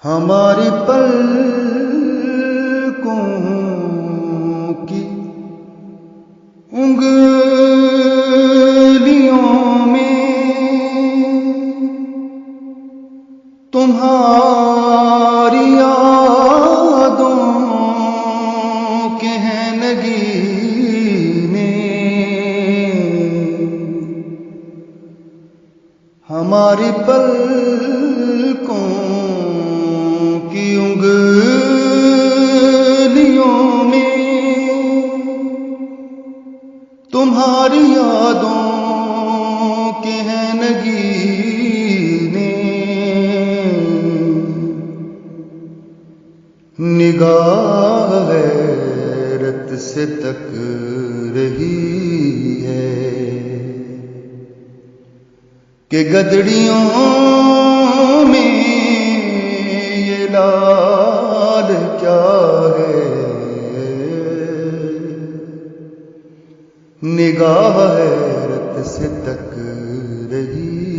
ہماری پلکوں کی انگلیوں میں تمہاری یادوں کے ہیں نگینے، ہماری پلکوں کی انگلیوں میں تمہاری یادوں کے ہیں نگینے، نگاہ حیرت سے تک رہی ہے کہ گدڑیوں میں یہ لال کیا ہے، نگاہ حیرت سے تک رہی